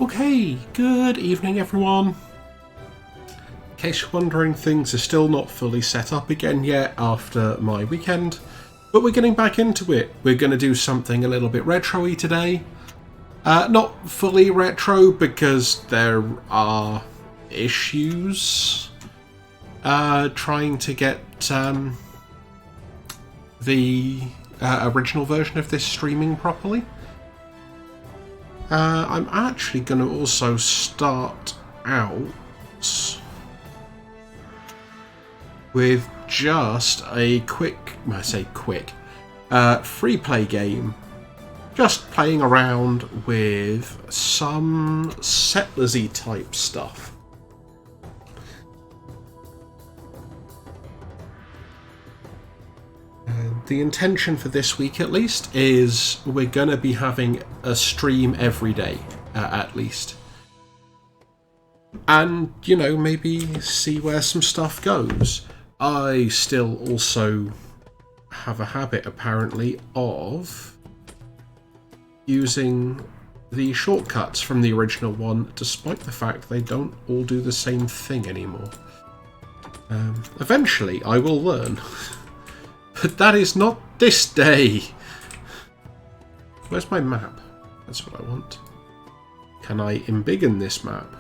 Okay, good evening everyone. In case you're wondering, things are still not fully set up again yet after my weekend, but we're getting back into it. We're going to do something a little bit retro-y today. Not fully retro because there are issues trying to get the original version of this streaming properly. I'm actually going to also start out with just a free play game. Just playing around with some Settlers-y type stuff. The intention for this week, at least, is we're going to be having a stream every day, at least. And, you know, maybe see where some stuff goes. I still also have a habit, apparently, of using the shortcuts from the original one, despite the fact they don't all do the same thing anymore. Eventually, I will learn. But that is not this day. Where's my map? That's what I want. Can I embiggen this map?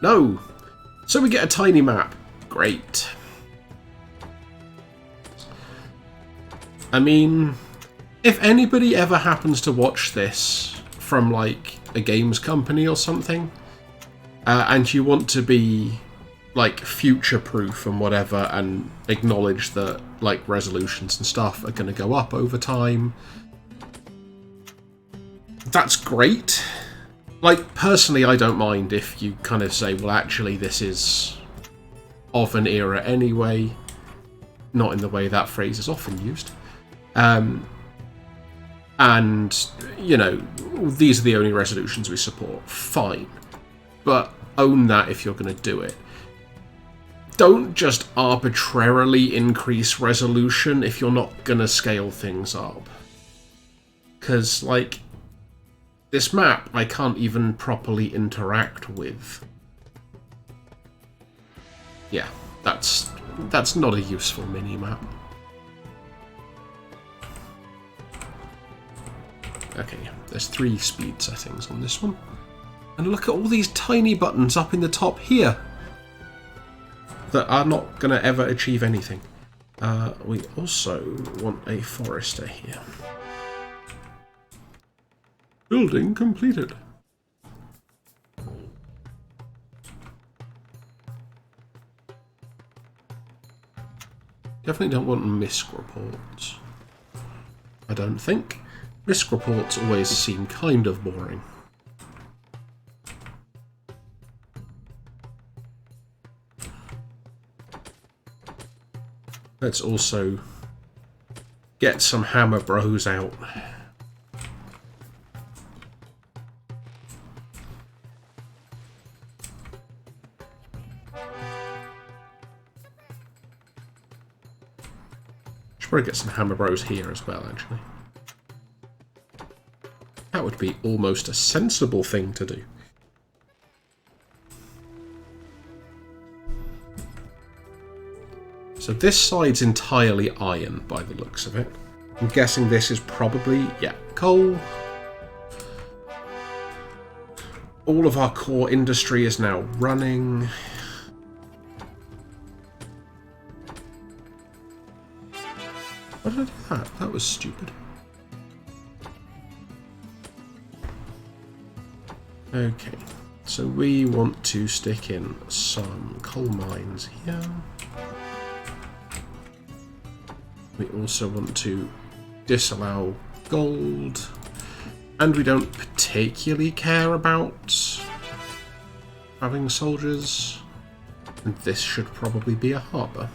No! So we get a tiny map. Great. I mean, if anybody ever happens to watch this from, like, a games company or something, and you want to be, like, future-proof and whatever, and acknowledge that, like, resolutions and stuff are going to go up over time, that's great. Like, personally, I don't mind if you kind of say, well, actually, this is of an era anyway. Not in the way that phrase is often used. And, you know, these are the only resolutions we support. Fine. But own that if you're going to do it. Don't just arbitrarily increase resolution if you're not going to scale things up. Because, like, this map I can't even properly interact with. Yeah, that's not a useful mini-map. Okay, there's 3 speed settings on this one. And look at all these tiny buttons up in the top here that are not going to ever achieve anything. We also want a forester here. Building completed. Definitely don't want misc reports. I don't think. Misc reports always seem kind of boring. Let's also get some Hammer Bros out. Should probably get some Hammer Bros here as well, actually. That would be almost a sensible thing to do. So this side's entirely iron, by the looks of it. I'm guessing this is probably, yeah, coal. All of our core industry is now running. Why did I do that? That was stupid. Okay, so we want to stick in some coal mines here. We also want to disallow gold, and we don't particularly care about having soldiers, and this should probably be a harbour.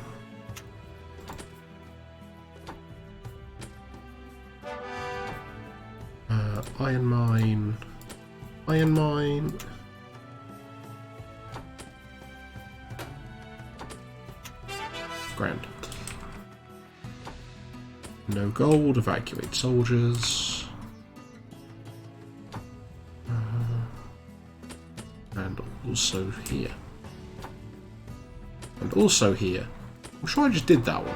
Iron mine, iron mine. Grand. No gold, evacuate soldiers. also here. And also here. I'm sure I just did that one.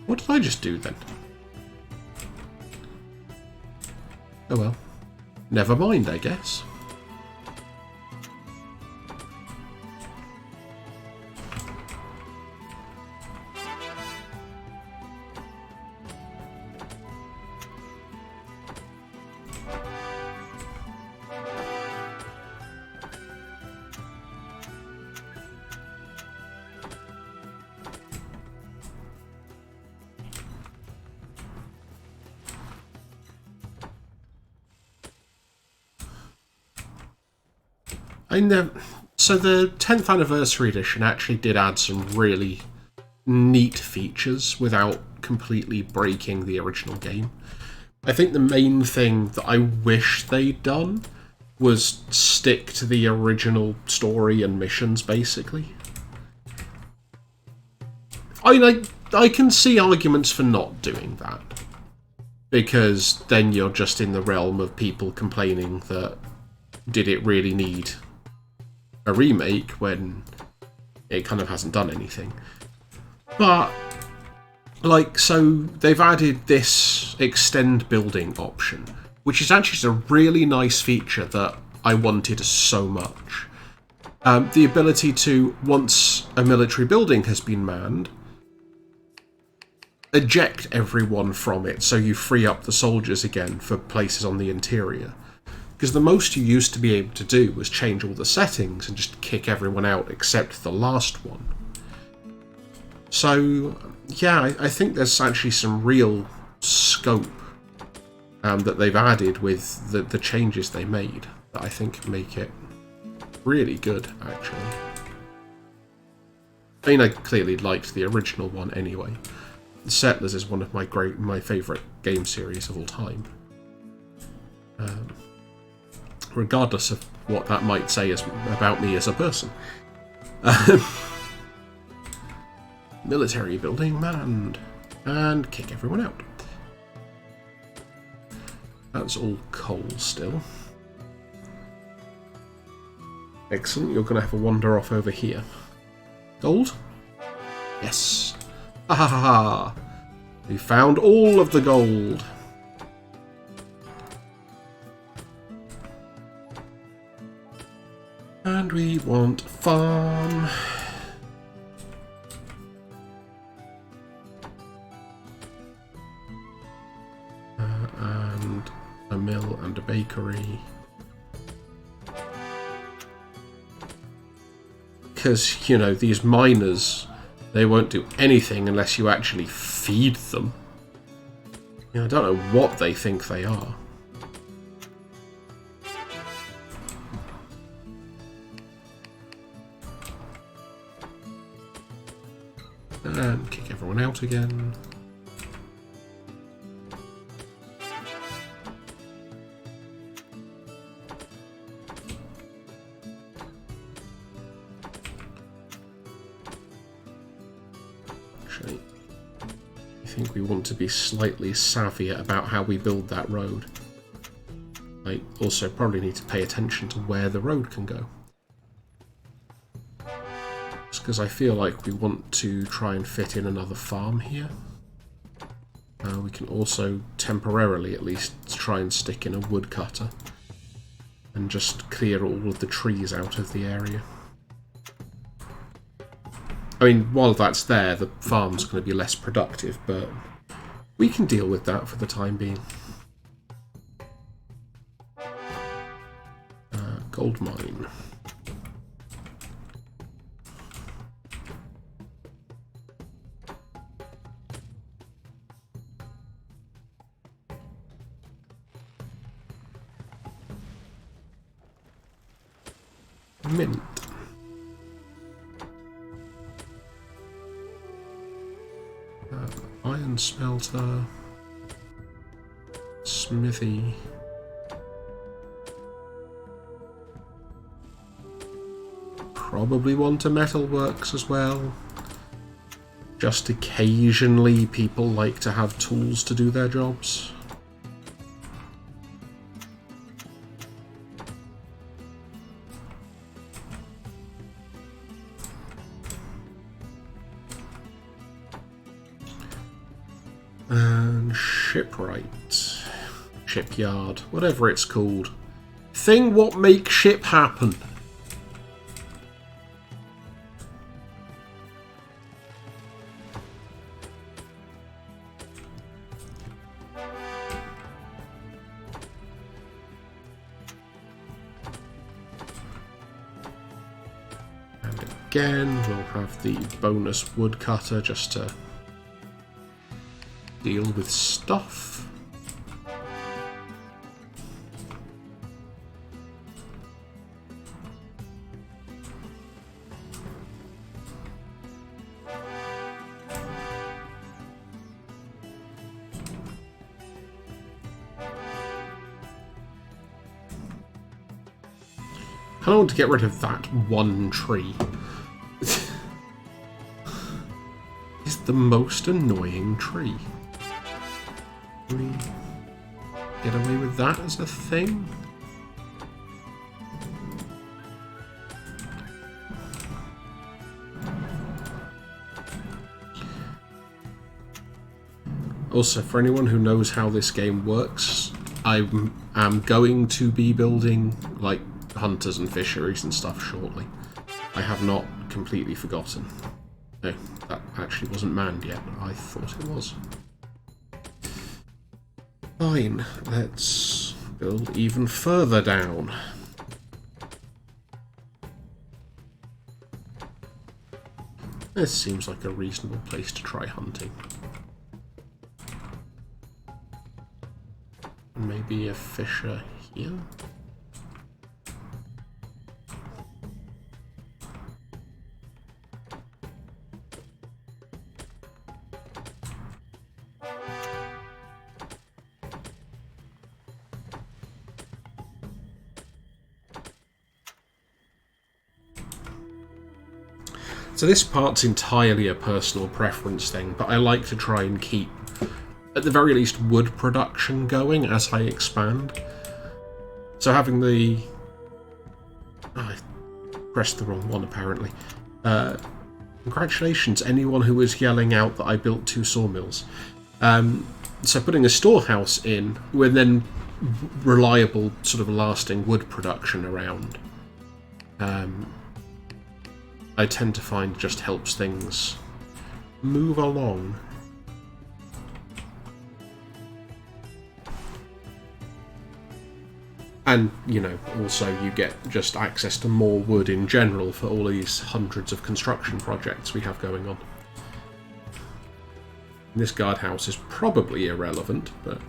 What did I just do then? Oh well. Never mind, I guess. So the 10th anniversary edition actually did add some really neat features without completely breaking the original game. I think the main thing that I wish they'd done was stick to the original story and missions, basically. I can see arguments for not doing that, because then you're just in the realm of people complaining that did it really need a remake when it kind of hasn't done anything. But so they've added this extend building option, which is actually a really nice feature that I wanted so much. The ability to, once a military building has been manned, eject everyone from it so you free up the soldiers again for places on the interior. Because the most you used to be able to do was change all the settings and just kick everyone out except the last one. So, yeah, I think there's actually some real scope that they've added with the changes they made that I think make it really good, actually. I mean, I clearly liked the original one anyway. Settlers is one of my favourite game series of all time. Regardless of what that might say about me as a person. Military building manned. And kick everyone out. That's all coal still. Excellent, you're going to have a wander off over here. Gold? Yes. Ha ha ha ha! We found all of the gold. And we want farm. And a mill and a bakery. Because, you know, these miners, they won't do anything unless you actually feed them. You know, I don't know what they think they are. And kick everyone out again. Actually, I think we want to be slightly savvier about how we build that road. I also probably need to pay attention to where the road can go. Because I feel like we want to try and fit in another farm here. We can also temporarily at least try and stick in a woodcutter and just clear all of the trees out of the area. I mean, while that's there, the farm's going to be less productive, but we can deal with that for the time being. Gold mine. Mint. Iron smelter. Smithy. Probably want a metalworks as well. Just occasionally people like to have tools to do their jobs. And shipwright. Shipyard. Whatever it's called. Thing what make ship happen. Again, we'll have the bonus woodcutter just to deal with stuff. I want to get rid of that one tree. It's the most annoying tree. Can we get away with that as a thing? Also, for anyone who knows how this game works, I am going to be building, like, hunters and fisheries and stuff shortly. I have not completely forgotten. No, that actually wasn't manned yet. I thought it was. Fine, let's build even further down. This seems like a reasonable place to try hunting. Maybe a fisher here? So this part's entirely a personal preference thing, but I like to try and keep, at the very least, wood production going as I expand. So having the... Oh, I pressed the wrong one, apparently. Congratulations, anyone who was yelling out that I built 2 sawmills. So putting a storehouse in with then reliable, sort of lasting wood production around, I tend to find just helps things move along. And, you know, also you get just access to more wood in general for all these hundreds of construction projects we have going on. This guardhouse is probably irrelevant, but...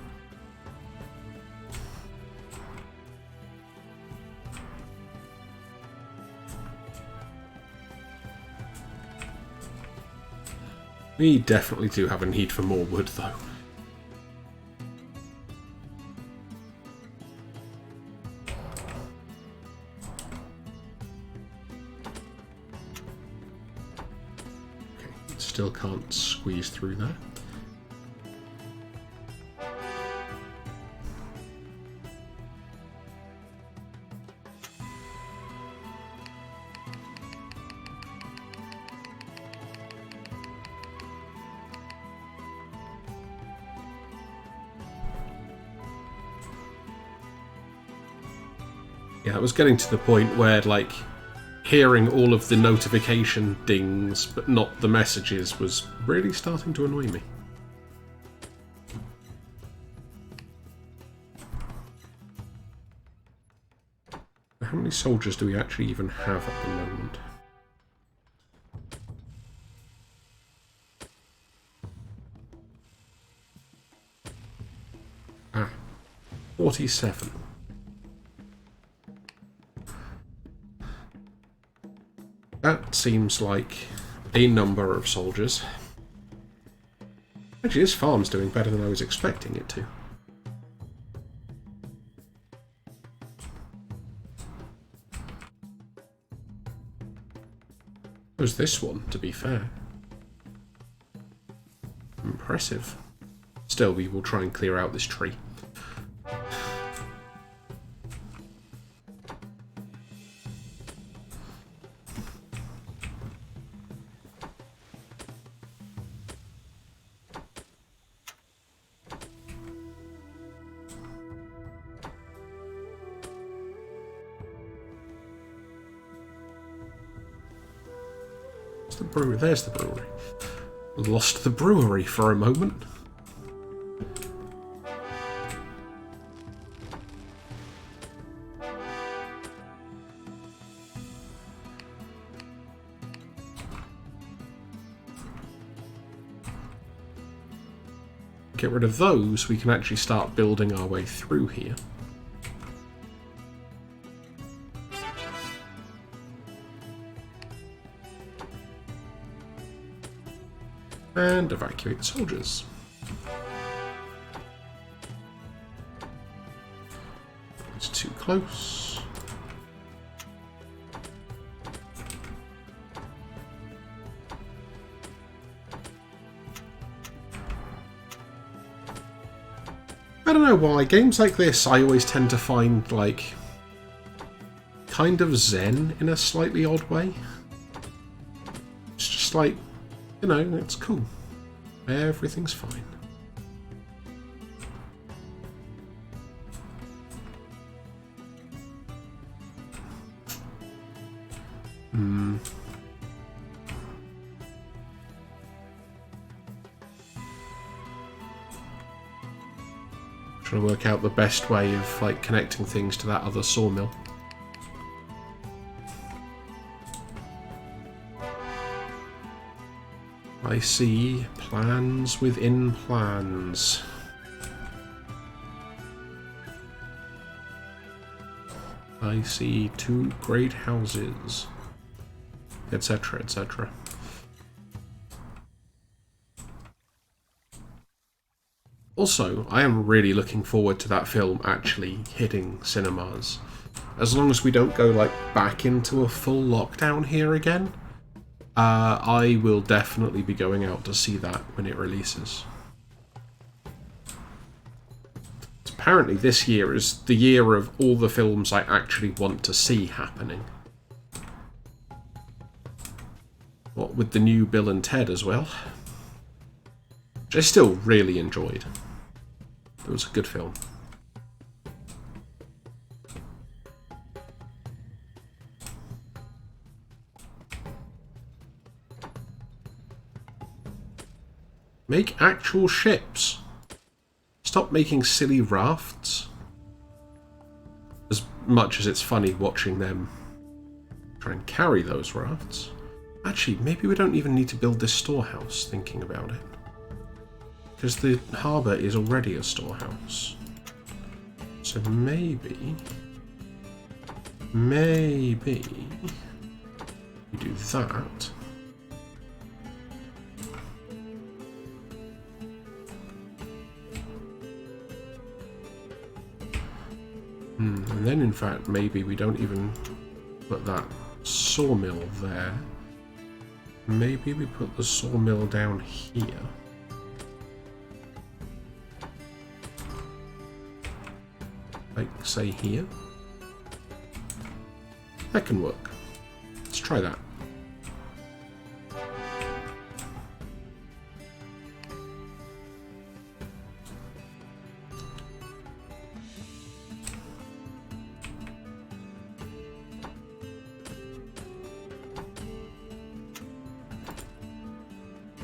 we definitely do have a need for more wood, though. Okay, still can't squeeze through there. Yeah, it was getting to the point where, like, hearing all of the notification dings but not the messages was really starting to annoy me. How many soldiers do we actually even have at the moment? Ah, 47. That seems like a number of soldiers. Actually, this farm's doing better than I was expecting it to. It was this one, to be fair. Impressive. Still, we will try and clear out this tree. It's the brewery. There's the brewery. Lost the brewery for a moment. Get rid of those, we can actually start building our way through here. And evacuate the soldiers. It's too close. I don't know why, games like this I always tend to find, like, kind of zen in a slightly odd way. It's just like, you know, it's cool. Everything's fine. Trying to work out the best way of, like, connecting things to that other sawmill. I see plans within plans. I see 2 great houses, etc., etc. Also, I am really looking forward to that film actually hitting cinemas. As long as we don't go, like, back into a full lockdown here again, I will definitely be going out to see that when it releases. Apparently this year is the year of all the films I actually want to see happening. What with the new Bill and Ted as well. Which I still really enjoyed. It was a good film. Make actual ships. Stop making silly rafts. As much as it's funny watching them try and carry those rafts. Actually, maybe we don't even need to build this storehouse, thinking about it. Because the harbour is already a storehouse. So maybe we do that. And then, in fact, maybe we don't even put that sawmill there. Maybe we put the sawmill down here. Like, say here. That can work. Let's try that.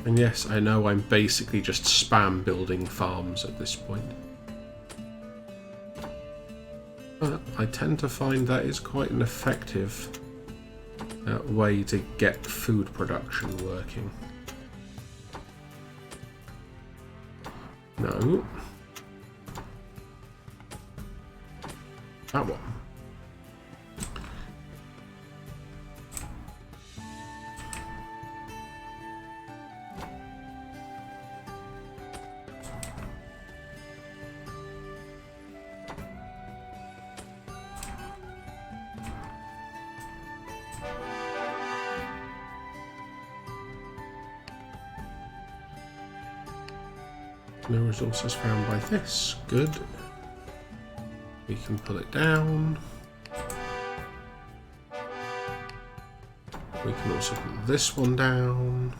And yes, I know I'm basically just spam building farms at this point. But I tend to find that is quite an effective way to get food production working. No. That one. No resources found by this. Good. We can pull it down. We can also put this one down.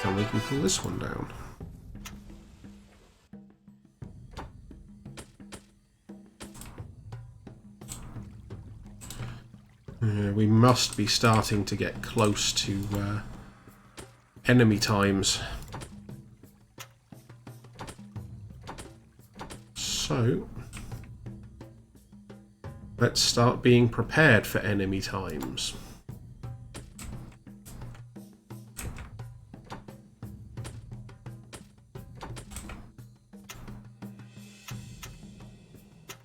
And we can pull this one down. We must be starting to get close to enemy times. So, let's start being prepared for enemy times.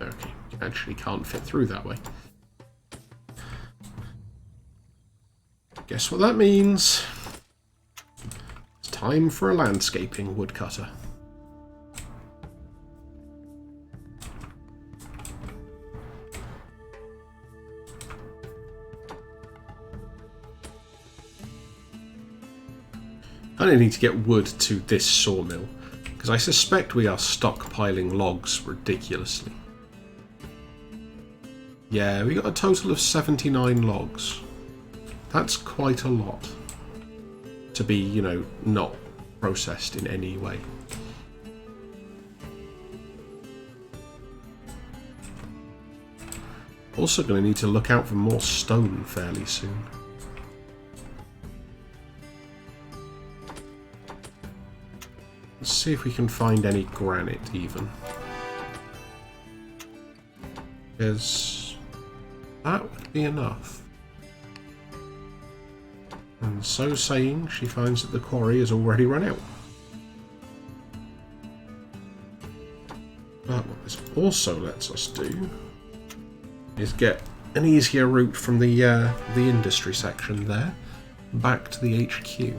Okay, actually can't fit through that way. Guess what that means? It's time for a landscaping woodcutter. I only need to get wood to this sawmill, because I suspect we are stockpiling logs ridiculously. Yeah, we got a total of 79 logs. That's quite a lot to be, you know, not processed in any way. Also going to need to look out for more stone fairly soon. Let's see if we can find any granite even. Because that would be enough. And so saying, she finds that the quarry has already run out. But what this also lets us do is get an easier route from the industry section there back to the HQ.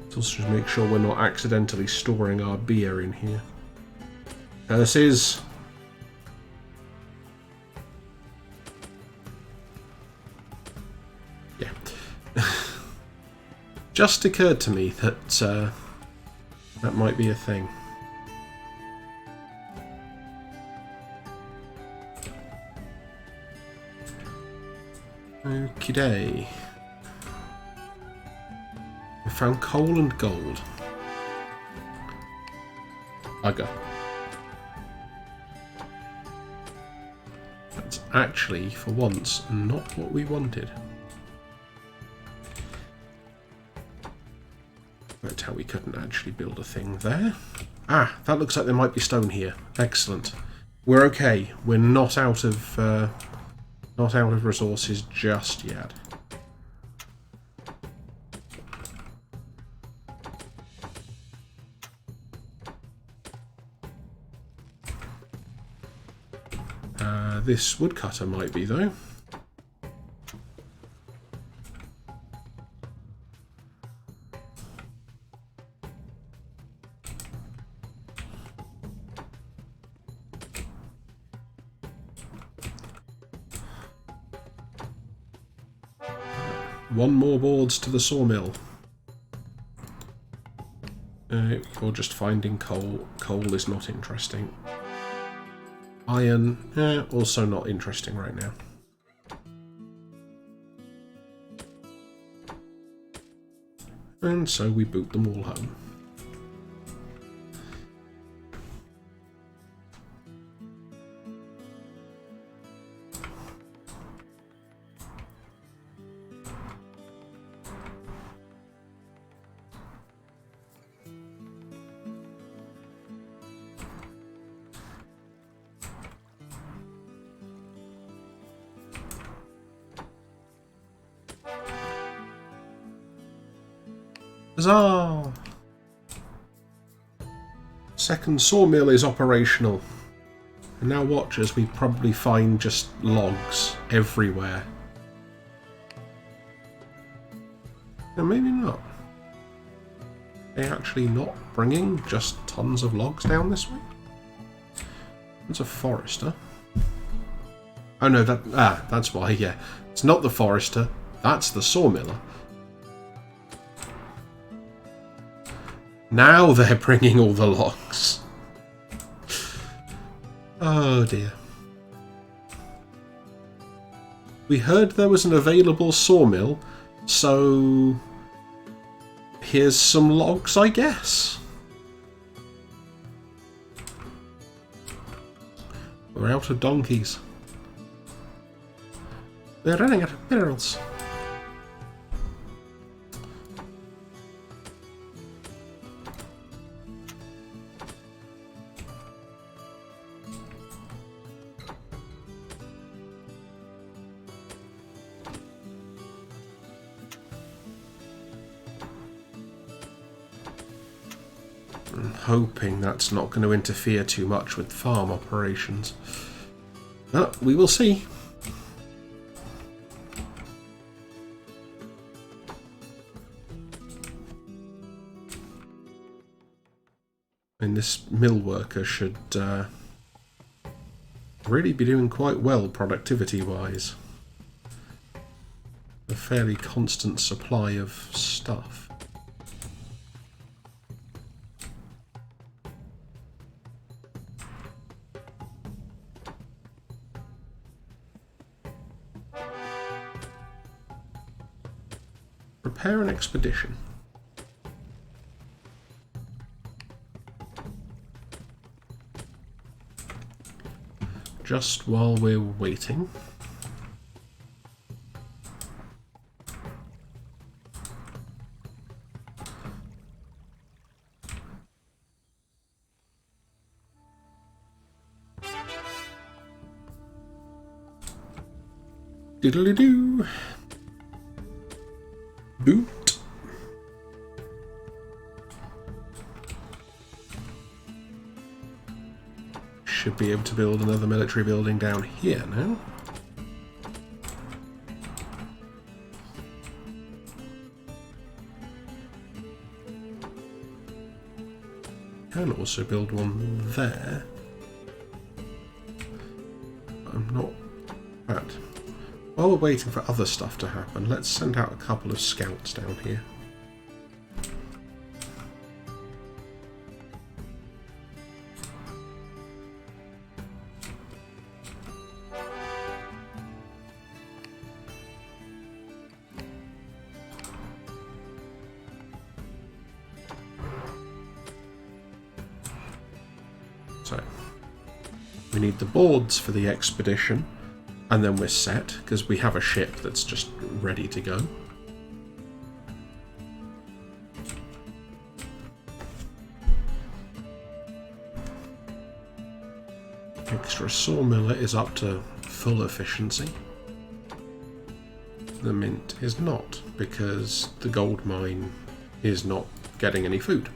Let's also just make sure we're not accidentally storing our beer in here. This is... yeah. Just occurred to me that that might be a thing. Okey-day. We found coal and gold. Bugger. That's actually, for once, not what we wanted. That's how we couldn't actually build a thing there. Ah, that looks like there might be stone here. Excellent. We're okay. We're not out of resources just yet. This woodcutter might be, though. One more boards to the sawmill. Or just finding coal. Coal is not interesting. Iron, also not interesting right now. And so we boot them all home. Huzzah! Second sawmill is operational. And now watch as we probably find just logs everywhere. No, maybe not. They're actually not bringing just tons of logs down this way? It's a forester. Oh no, that's why, yeah. It's not the forester, that's the sawmiller. Now they're bringing all the logs. Oh dear. We heard there was an available sawmill, so here's some logs, I guess. We're out of donkeys. They're running out of minerals. I'm hoping that's not going to interfere too much with farm operations. But we will see. And this mill worker should really be doing quite well productivity-wise. A fairly constant supply of stuff. Prepare an expedition. Just while we're waiting. Diddly-doo. Boot. Should be able to build another military building down here now. Can also build one there. I'm not bad. While we're waiting for other stuff to happen, let's send out a couple of scouts down here. So, we need the boards for the expedition. And then we're set, because we have a ship that's just ready to go. Extra sawmiller is up to full efficiency. The mint is not, because the gold mine is not getting any food.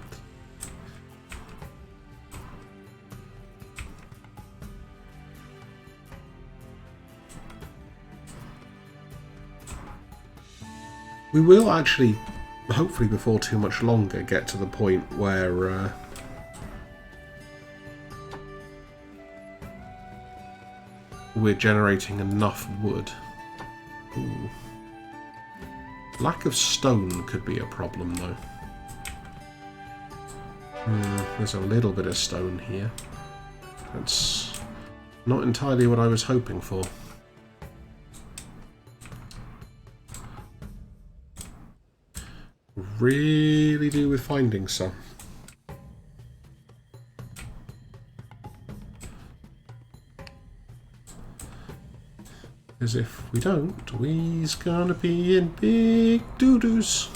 We will actually, hopefully before too much longer, get to the point where we're generating enough wood. Ooh. Lack of stone could be a problem, though. There's a little bit of stone here. That's not entirely what I was hoping for. Really do with finding some. Because if we don't, we's gonna be in big doo-doos.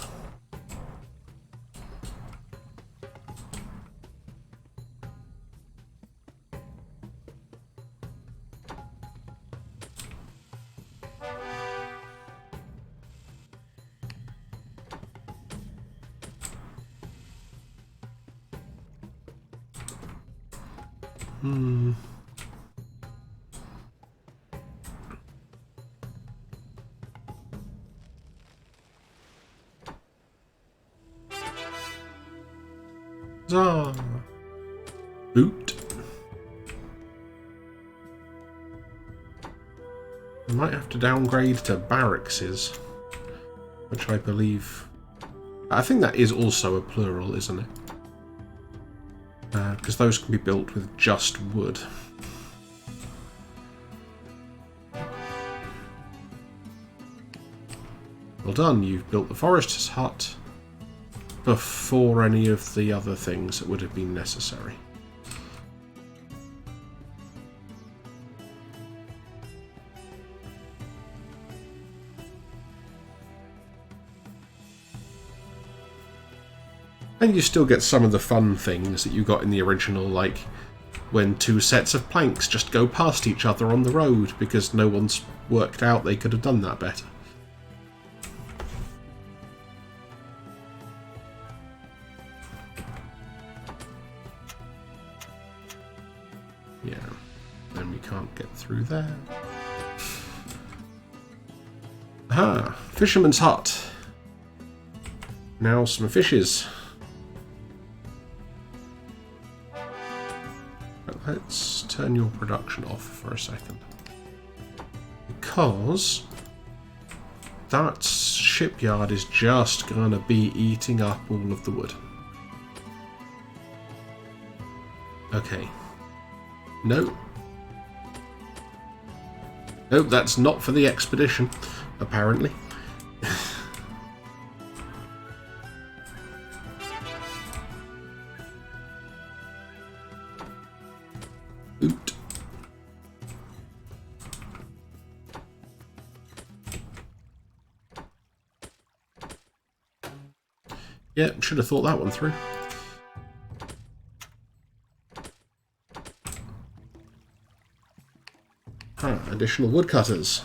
Boot. I might have to downgrade to barrackses, which I believe... I think that is also a plural, isn't it? Because those can be built with just wood. Well done, you've built the forester's hut before any of the other things that would have been necessary. And you still get some of the fun things that you got in the original, like when two sets of planks just go past each other on the road because no one's worked out they could have done that better. Yeah, then we can't get through there. Aha, fisherman's hut. Now some fishes. Let's turn your production off for a second. Because that shipyard is just going to be eating up all of the wood. Okay. No. Nope, that's not for the expedition, apparently. Oot. Yeah, should have thought that one through. Additional woodcutters.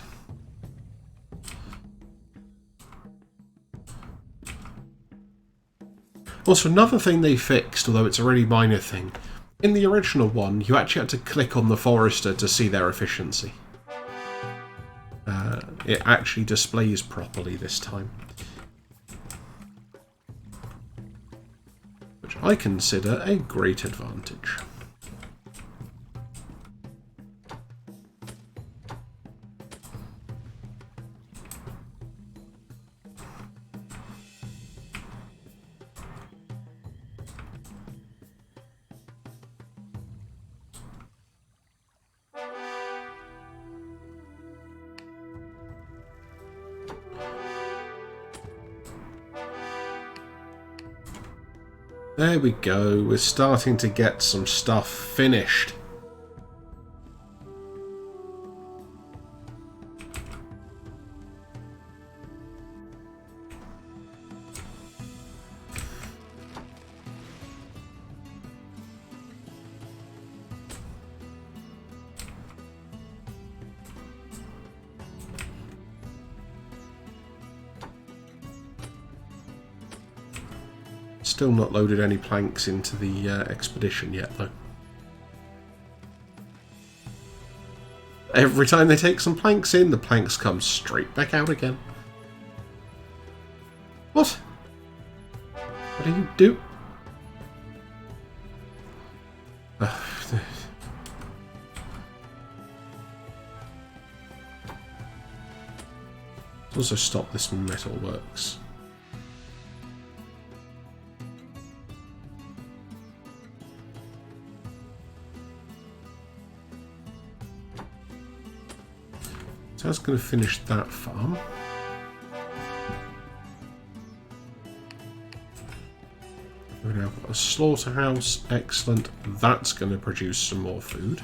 Also, another thing they fixed, although it's a really minor thing, in the original one, you actually had to click on the forester to see their efficiency. It actually displays properly this time. Which I consider a great advantage. There we go, we're starting to get some stuff finished. Still not loaded any planks into the expedition yet, though. Every time they take some planks in, the planks come straight back out again. What? What do you do? Also stop this metalworks. So that's going to finish that farm. We're now got a slaughterhouse. Excellent. That's going to produce some more food.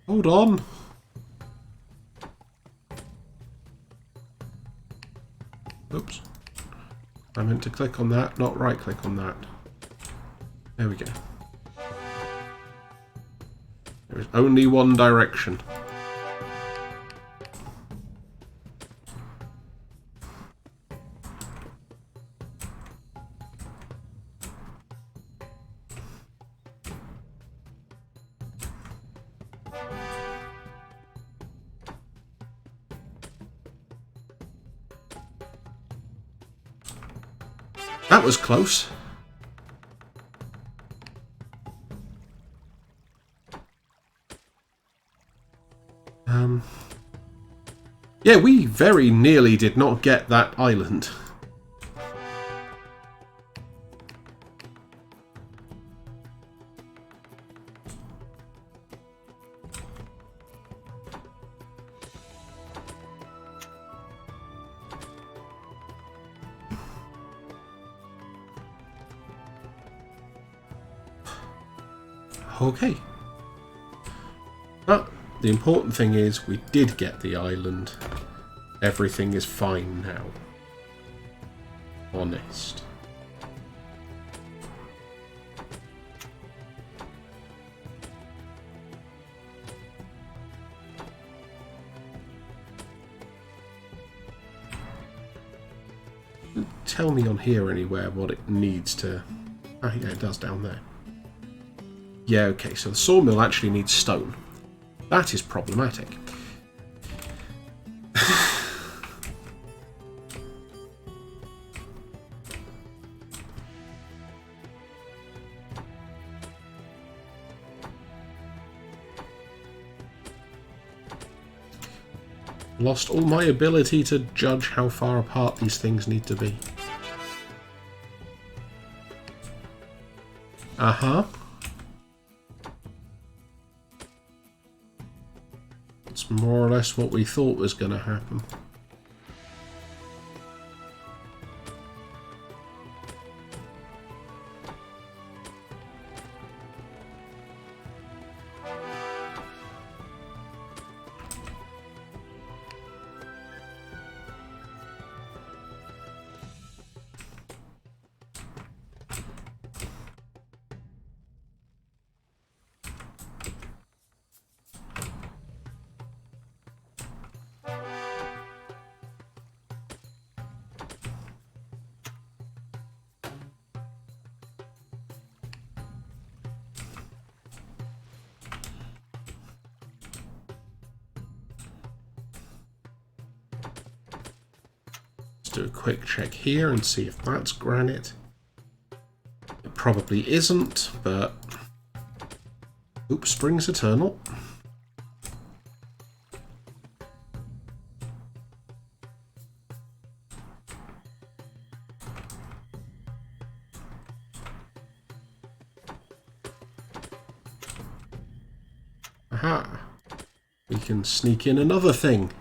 Hold on. Oops. I meant to click on that, not right click on that. There we go. There is only one direction. That was close. Yeah, we very nearly did not get that island. Okay. But the important thing is we did get the island. Everything is fine now. Honest. Tell me on here anywhere what it needs to... Oh yeah, it does down there. Yeah, okay, so the sawmill actually needs stone. That is problematic. Lost all my ability to judge how far apart these things need to be. Uh-huh. It's more or less what we thought was going to happen. Do a quick check here and see if that's granite. It probably isn't, but... Oops, springs eternal. Aha! We can sneak in another thing.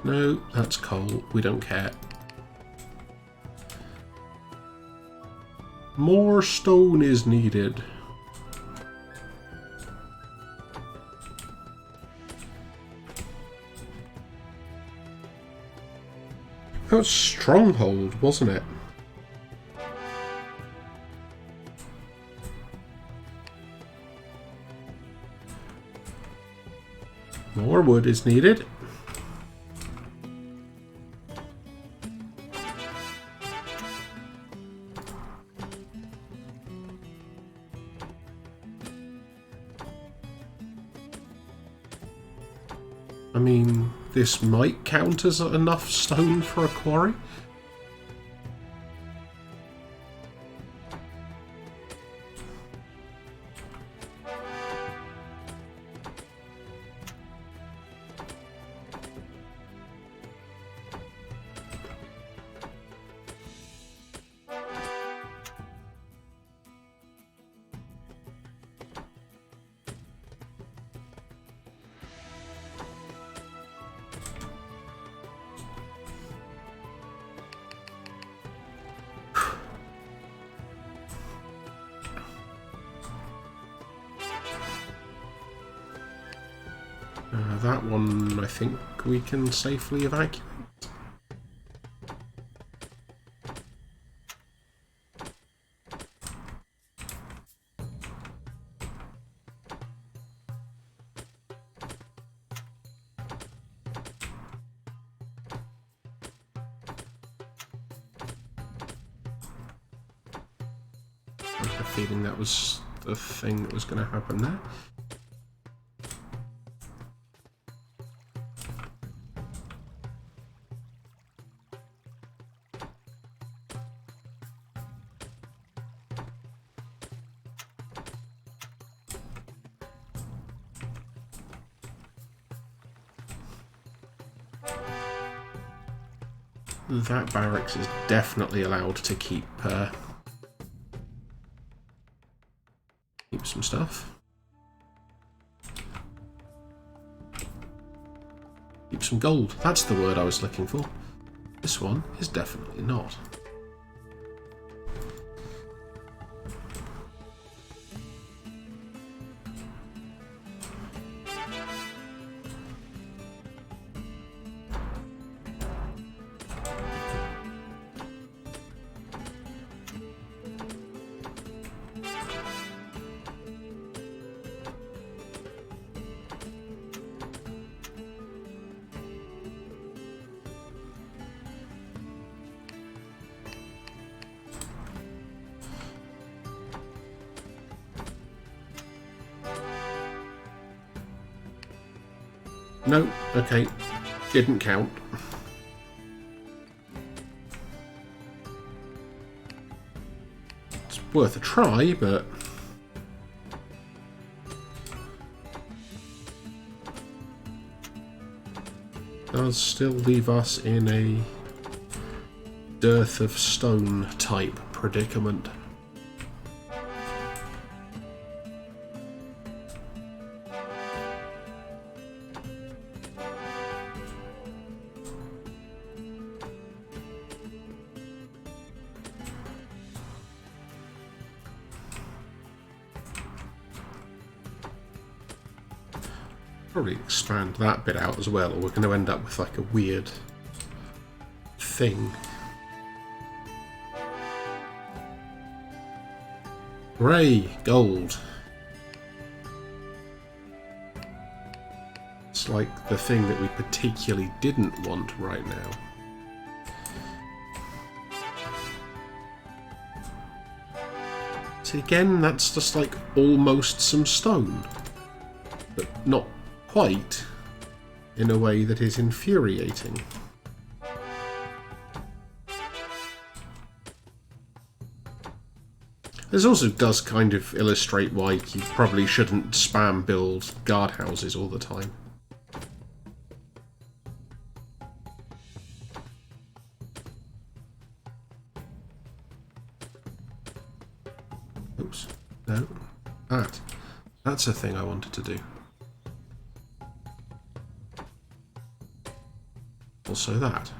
No, that's coal. We don't care. More stone is needed. That was Stronghold, wasn't it? More wood is needed. I mean, this might count as enough stone for a quarry. That one, I think we can safely evacuate. I have a feeling that was the thing that was going to happen there. that barracks is definitely allowed to keep some stuff. Keep some gold. That's the word I was looking for. This one is definitely not. No, okay, didn't count. It's worth a try, but does still leave us in a dearth of stone type predicament. Probably expand that bit out as well, or we're going to end up with like a weird thing. Hooray! Gold. It's like the thing that we particularly didn't want right now. See, again, that's just like almost some stone, but not quite, in a way that is infuriating. This also does kind of illustrate why you probably shouldn't spam build guardhouses all the time. Oops. No. That's a thing I wanted to do. Also that.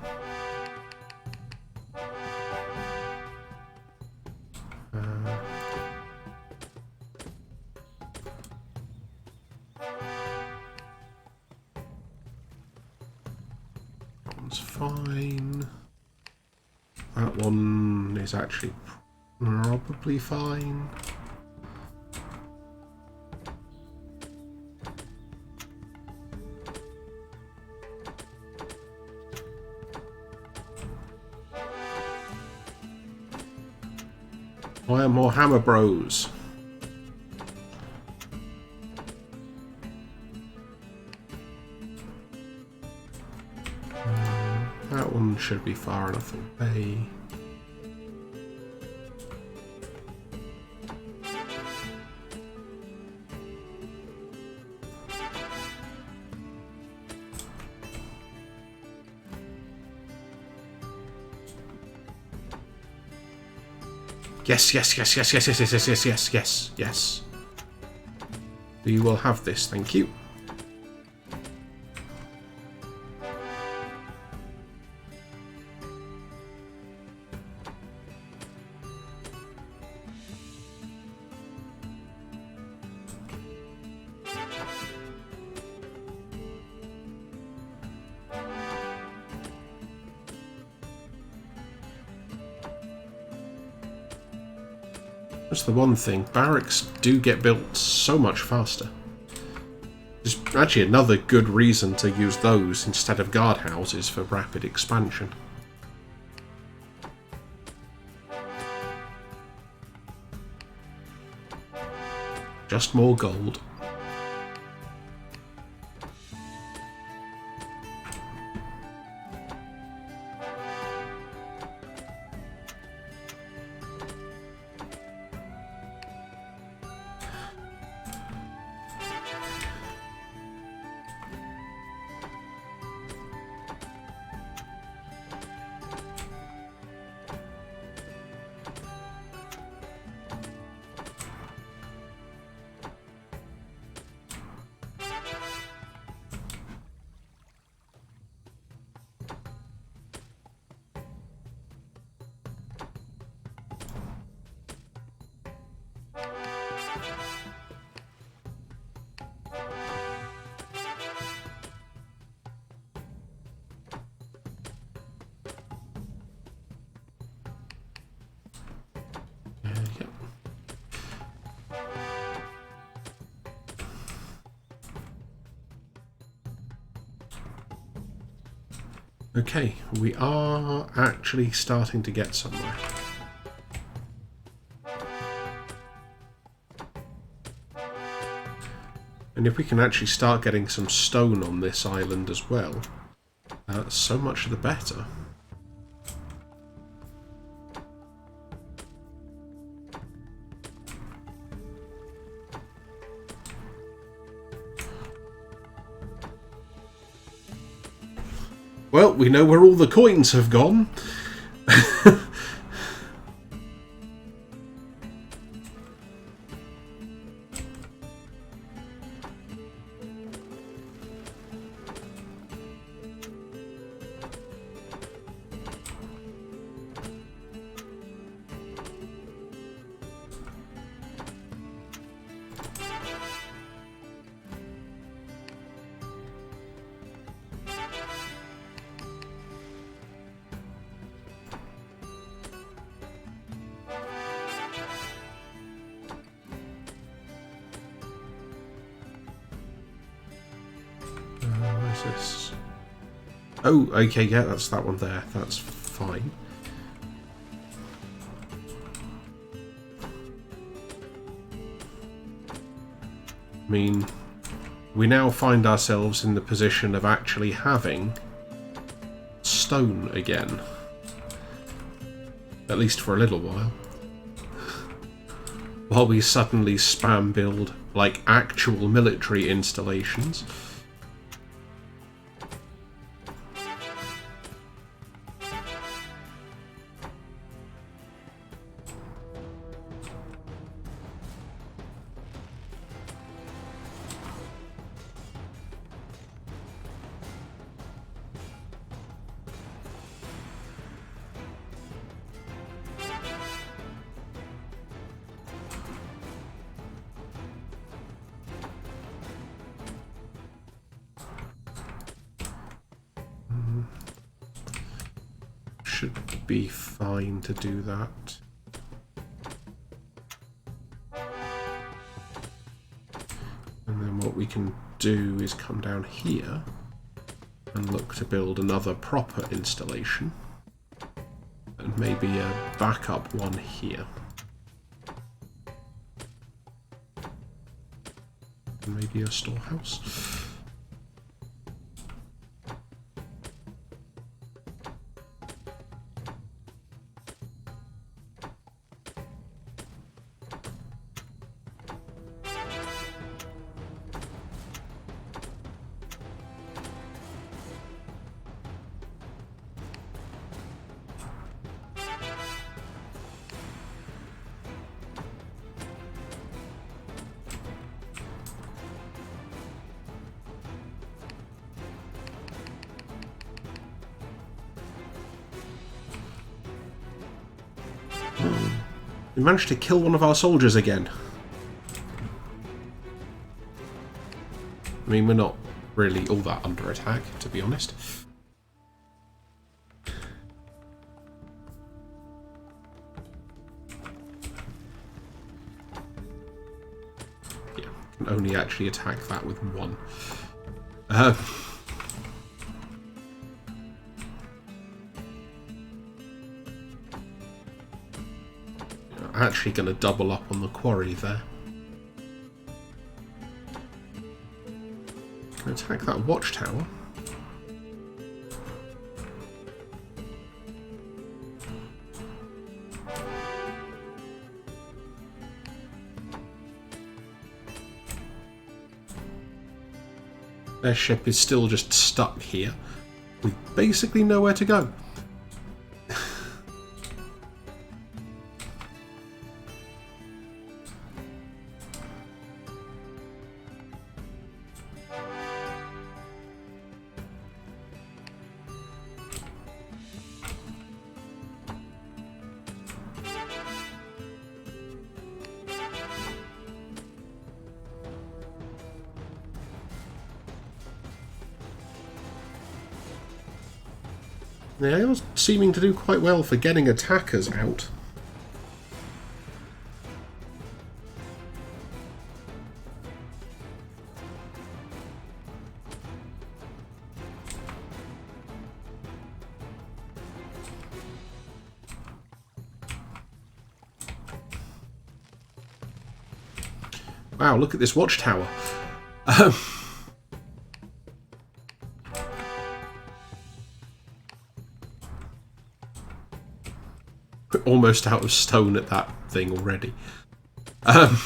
That one's fine. That one is actually probably fine. Why are more hammer bros? That one should be far enough away. Yes, yes, yes, yes, yes, yes, yes, yes, yes, yes, yes, yes. We will have this, thank you. That's the one thing. Barracks do get built so much faster. There's actually another good reason to use those instead of guardhouses for rapid expansion. Just more gold. Okay, we are actually starting to get somewhere. And if we can actually start getting some stone on this island as well, so much the better. Well, we know where all the coins have gone. Where's this? Oh, okay, yeah, that's that one there. That's fine. I mean, we now find ourselves in the position of actually having stone again. At least for a little while. While we suddenly spam build, like, actual military installations. Should be fine to do that. And then what we can do is come down here and look to build another proper installation. And maybe a backup one here. And maybe a storehouse. We managed to kill one of our soldiers again. I mean, we're not really all that under attack, to be honest. Yeah, can only actually attack that with one. Actually going to double up on the quarry there. Can attack that watchtower. Their ship is still just stuck here, with basically nowhere to go. They are seeming to do quite well for getting attackers out. Wow, look at this watchtower. Um, we're almost out of stone at that thing already. Okay.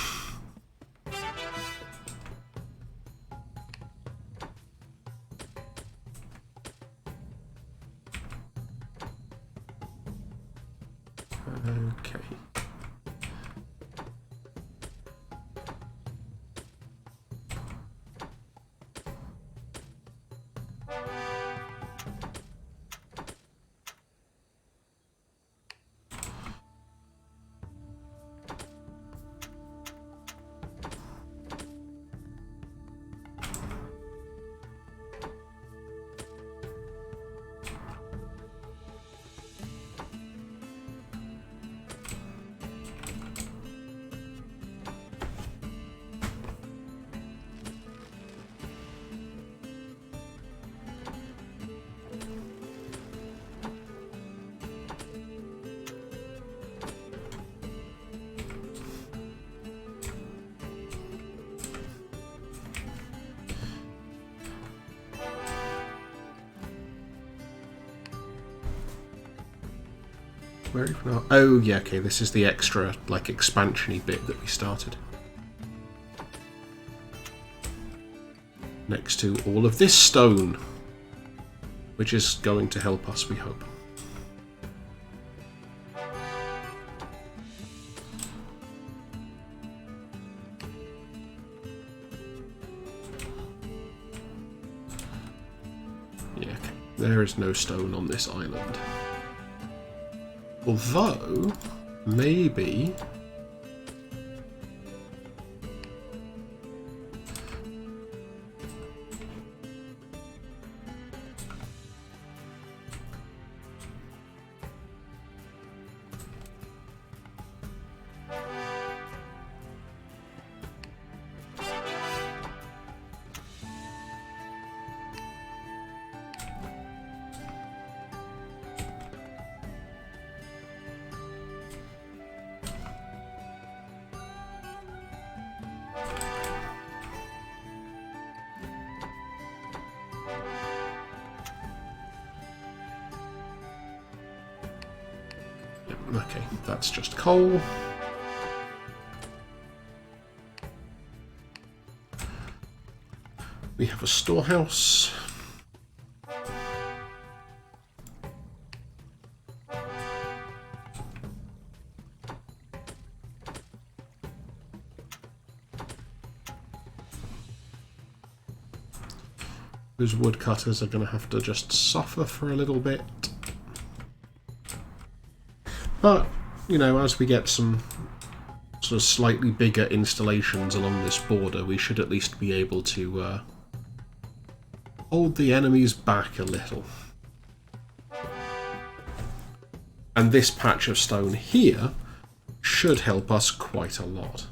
Where even are... Oh, yeah, okay, this is the extra, like, expansion-y bit that we started. Next to all of this stone, which is going to help us, we hope. Yeah, okay. There is no stone on this island. Although, maybe... Okay, that's just coal. We have a storehouse. Those woodcutters are going to have to just suffer for a little bit. But, you know, as we get some sort of slightly bigger installations along this border, we should at least be able to hold the enemies back a little. And this patch of stone here should help us quite a lot.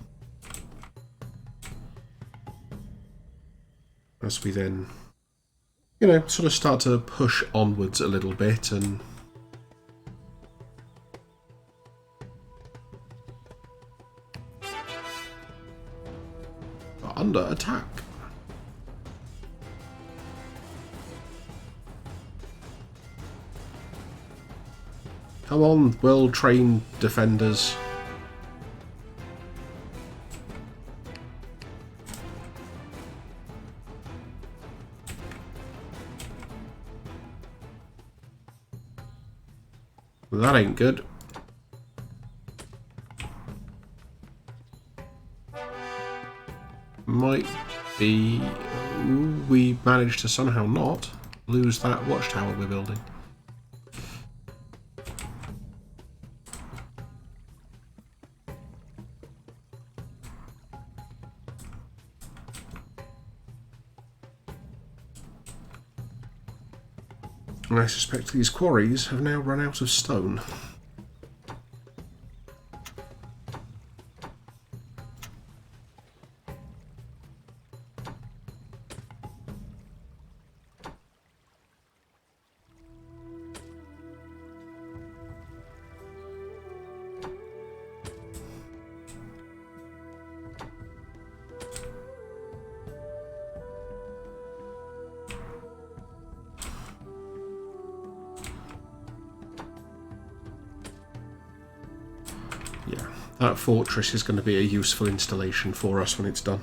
As we then, you know, sort of start to push onwards a little bit and under attack. Come on, well-trained defenders. That ain't good. Might be... Ooh, we managed to somehow not lose that watchtower we're building. And I suspect these quarries have now run out of stone. That fortress is going to be a useful installation for us when it's done.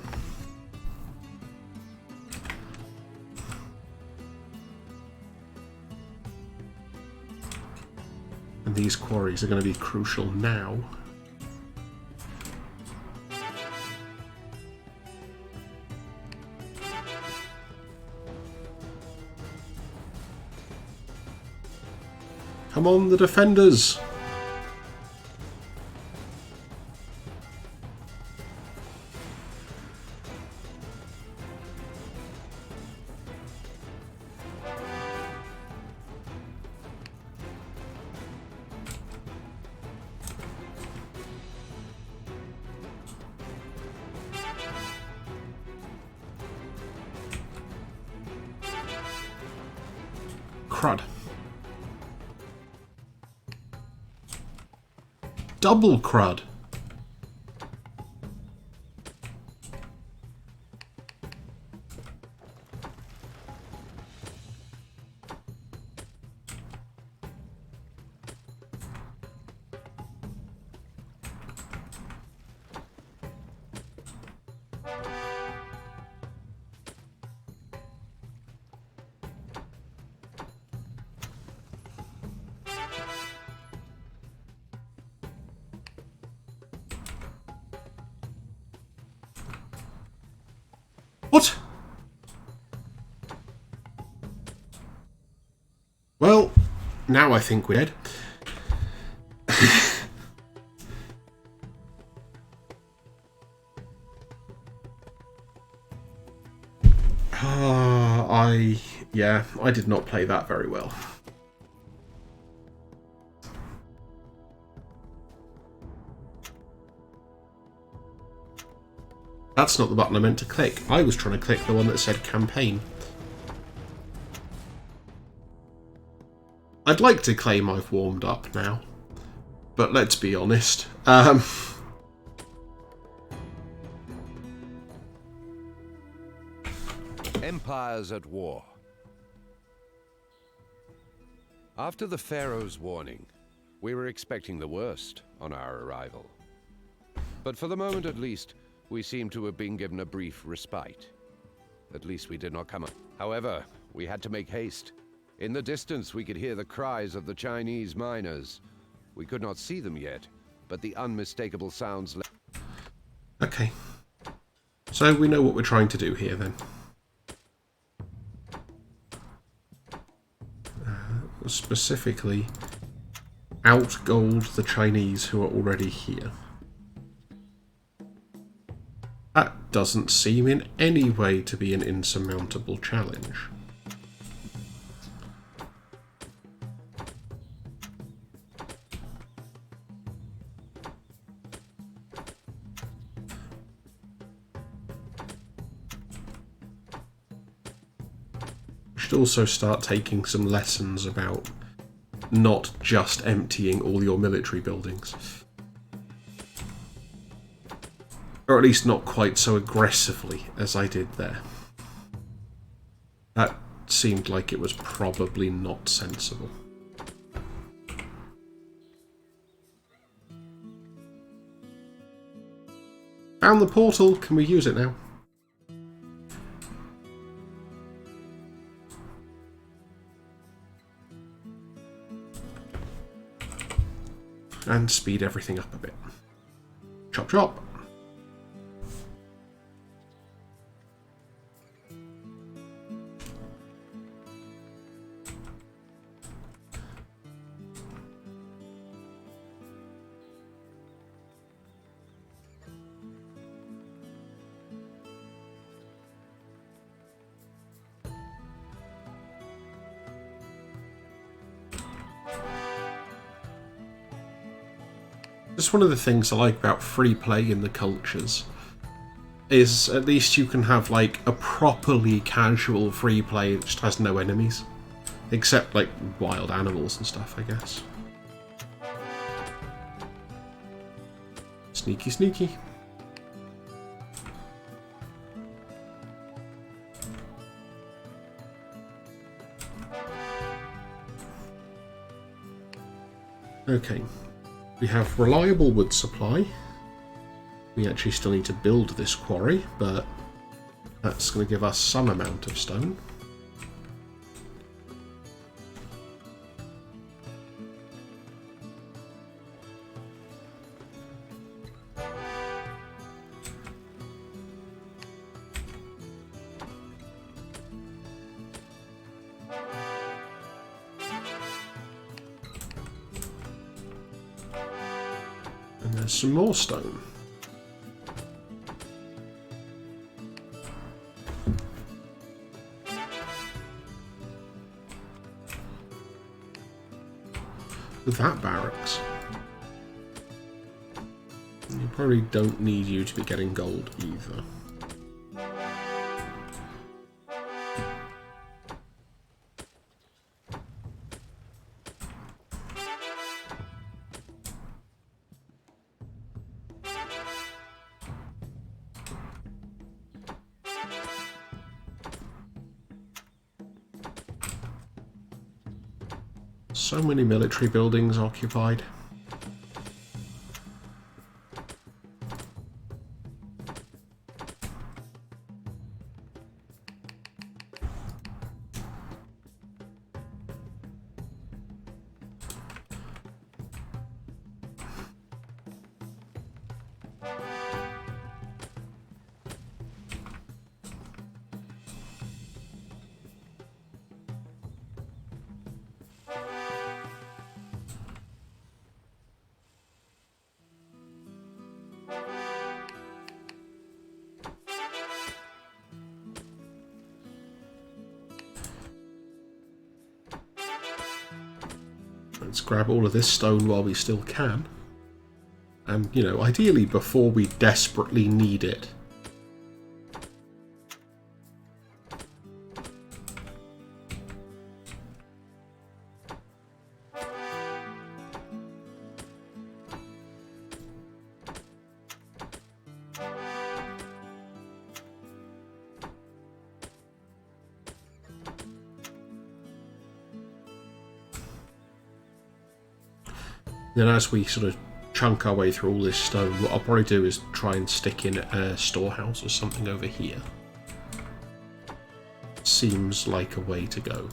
And these quarries are going to be crucial now. Come on, the defenders! Crud. Double crud. What? Well, now I think we're dead. Yeah, I did not play that very well. That's not the button I meant to click. I was trying to click the one that said campaign. I'd like to claim I've warmed up now, but let's be honest. Empires at war. After the Pharaoh's warning, we were expecting the worst on our arrival. But for the moment at least, we seem to have been given a brief respite. At least we did not come up. However, we had to make haste. In the distance, we could hear the cries of the Chinese miners. We could not see them yet, but the unmistakable sounds... Okay. So we know what we're trying to do here, then. Specifically, outgold the Chinese who are already here. That doesn't seem in any way to be an insurmountable challenge. Should also start taking some lessons about not just emptying all your military buildings. Or at least not quite so aggressively as I did there. That seemed like it was probably not sensible. Found the portal. Can we use it now? And speed everything up a bit. Chop chop. Just one of the things I like about free play in the cultures is at least you can have like a properly casual free play that just has no enemies. Except like wild animals and stuff, I guess. Sneaky sneaky. Okay. We have reliable wood supply, We actually still need to build this quarry, but that's going to give us some amount of stone. And there's some more stone. That barracks. You probably don't need you to be getting gold either. So many military buildings occupied. Let's grab all of this stone while we still can. And, you know, ideally before we desperately need it. Then as we sort of chunk our way through all this stone, what I'll probably do is try and stick in a storehouse or something over here. Seems like a way to go.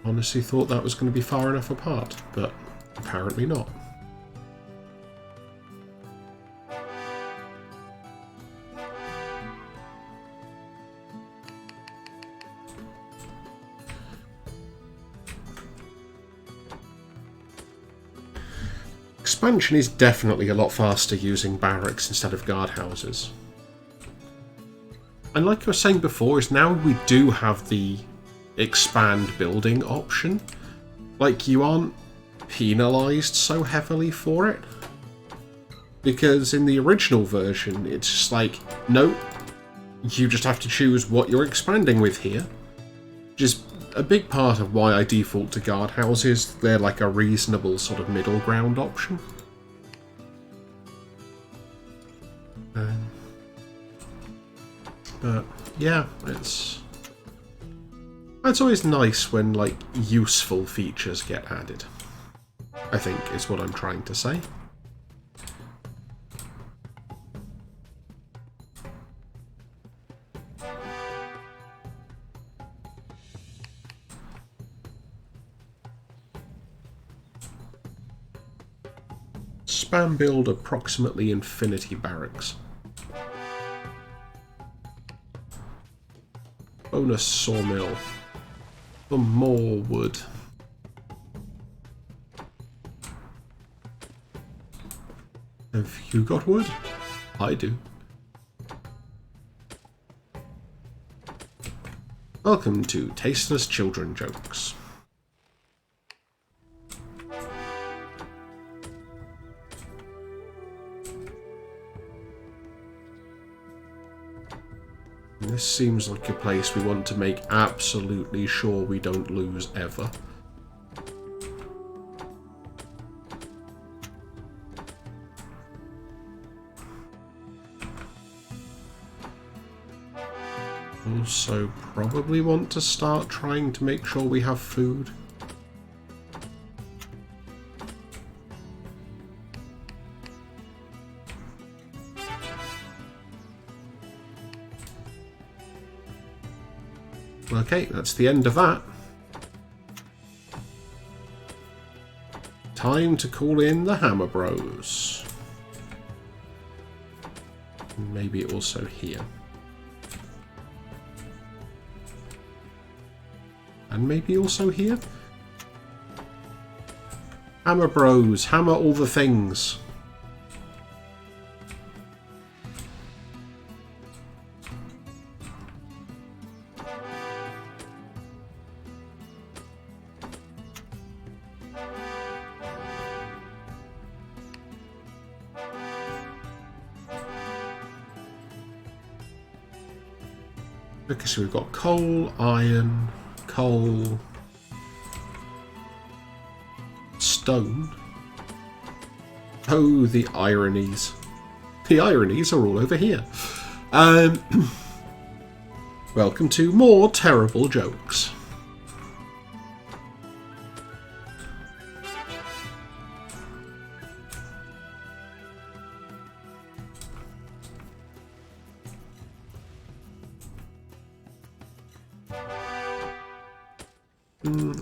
Honestly thought that was going to be far enough apart, but apparently not. Expansion is definitely a lot faster using barracks instead of guardhouses. And like I was saying before, is now we do have the expand building option. Like, you aren't penalised so heavily for it. Because in the original version, it's just like, nope, you just have to choose what you're expanding with here. Which is a big part of why I default to guardhouses. They're like a reasonable sort of middle ground option. But yeah, it's always nice when, like, useful features get added, I think, is what I'm trying to say. Spam build approximately infinity barracks. Bonus sawmill. For more wood. Have you got wood? I do. Welcome to Tasteless Children Jokes. This seems like a place we want to make absolutely sure we don't lose ever. also probably want to start trying to make sure we have food. Okay, that's the end of that. Time to call in the Hammer Bros. Maybe also here. And maybe also here. Hammer Bros, hammer all the things. Okay, so we've got coal, iron, coal, stone. Oh, the ironies. The ironies are all over here. Welcome to more terrible jokes.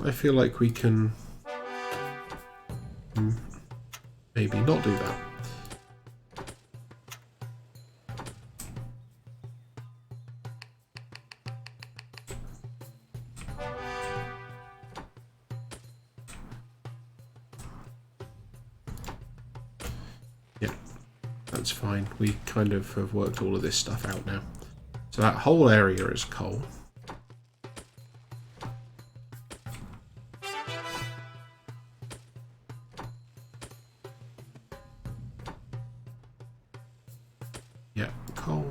I feel like we can maybe not do that. Yeah, that's fine. We kind of have worked all of this stuff out now. So that whole area is coal. Yeah, coal,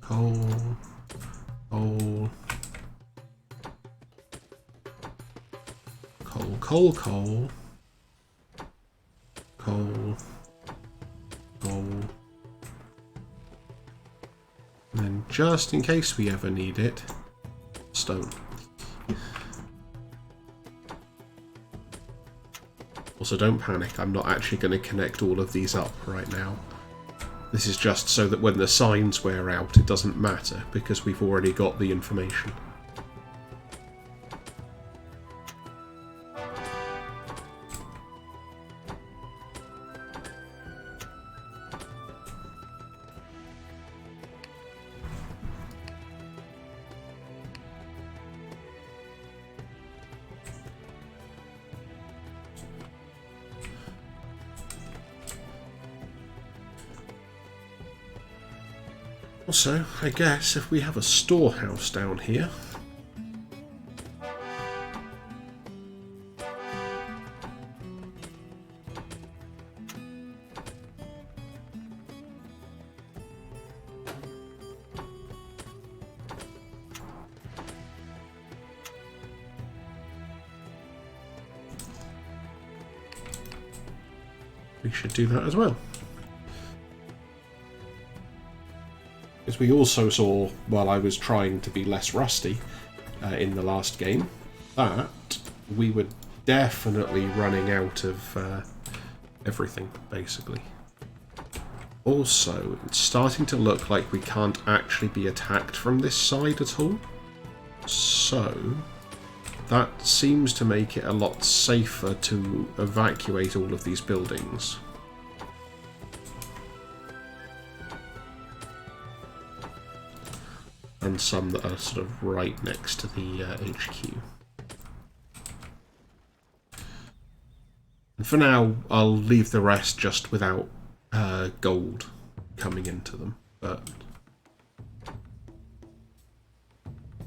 coal, coal, coal, coal, coal, coal, coal, and then just in case we ever need it, stone. Also, don't panic, I'm not actually going to connect all of these up right now. This is just so that when the signs wear out, it doesn't matter, because we've already got the information. Also, I guess if we have a storehouse down here, we should do that as well. As we also saw while I was trying to be less rusty in the last game, that we were definitely running out of everything, basically. Also, it's starting to look like we can't actually be attacked from this side at all. So, that seems to make it a lot safer to evacuate all of these buildings. And some that are sort of right next to the HQ. And for now, I'll leave the rest just without gold coming into them. But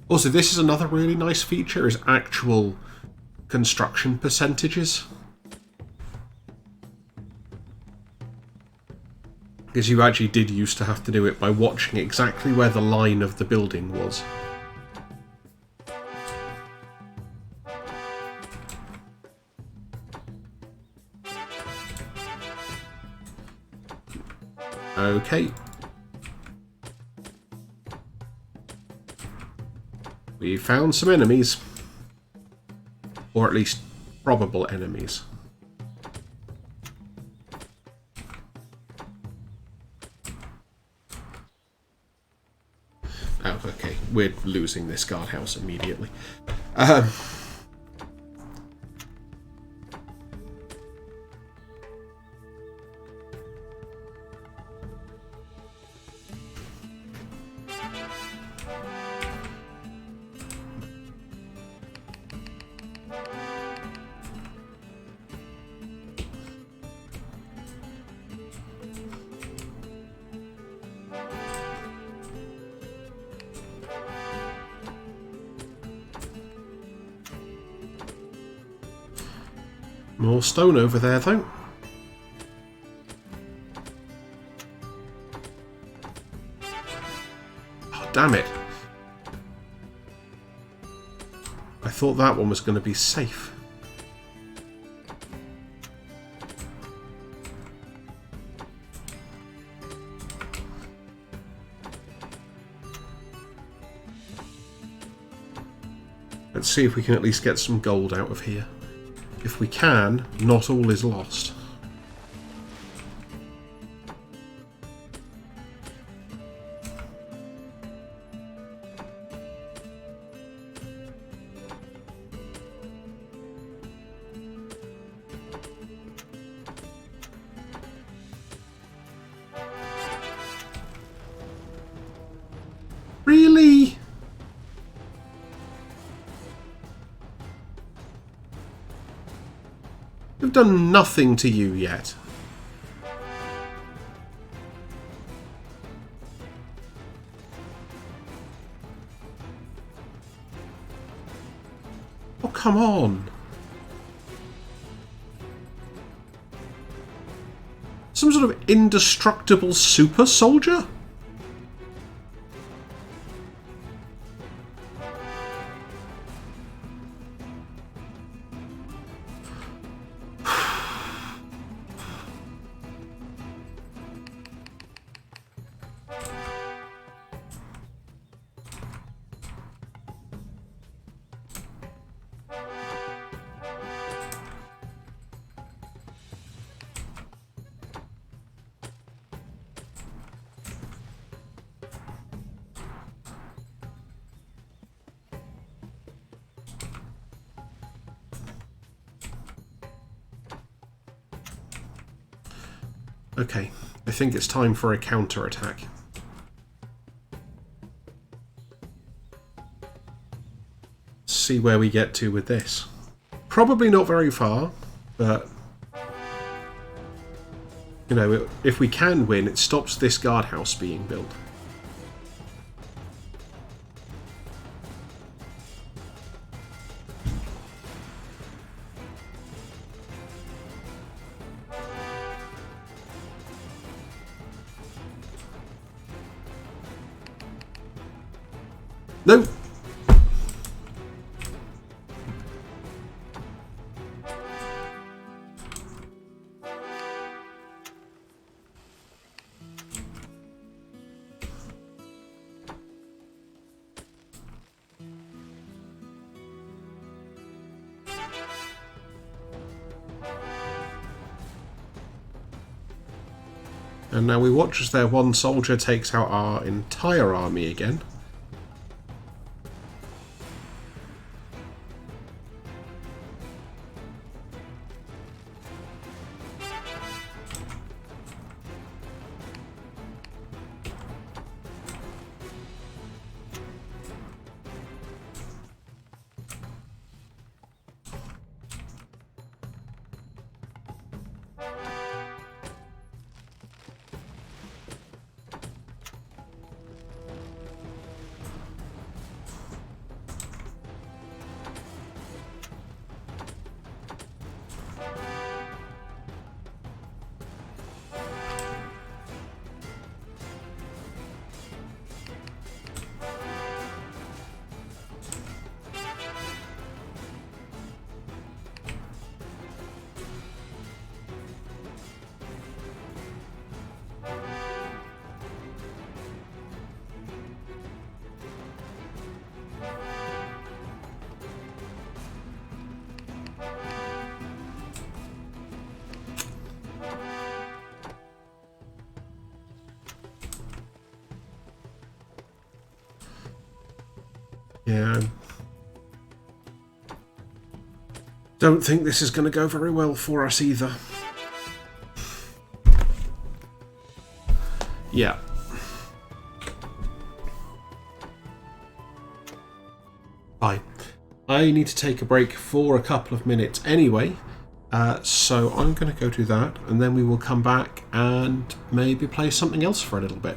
also, this is another really nice feature: is actual construction percentages. Because you actually did used to have to do it by watching exactly where the line of the building was. Okay. We found some enemies. Or at least probable enemies. Oh, okay. We're losing this guardhouse immediately. More stone over there, though. Oh, damn it. I thought that one was going to be safe. Let's see if we can at least get some gold out of here. If we can, not all is lost. Really? We've done nothing to you yet. Oh, come on. Some sort of indestructible super soldier? Okay, I think it's time for a counter-attack. See where we get to with this. Probably not very far, but you know, if we can win, it stops this guardhouse being built. No! And now we watch as their one soldier takes out our entire army again. Yeah. Don't think this is going to go very well for us either. Yeah. Bye. I need to take a break for a couple of minutes anyway, so I'm going to go do that, and then we will come back and maybe play something else for a little bit.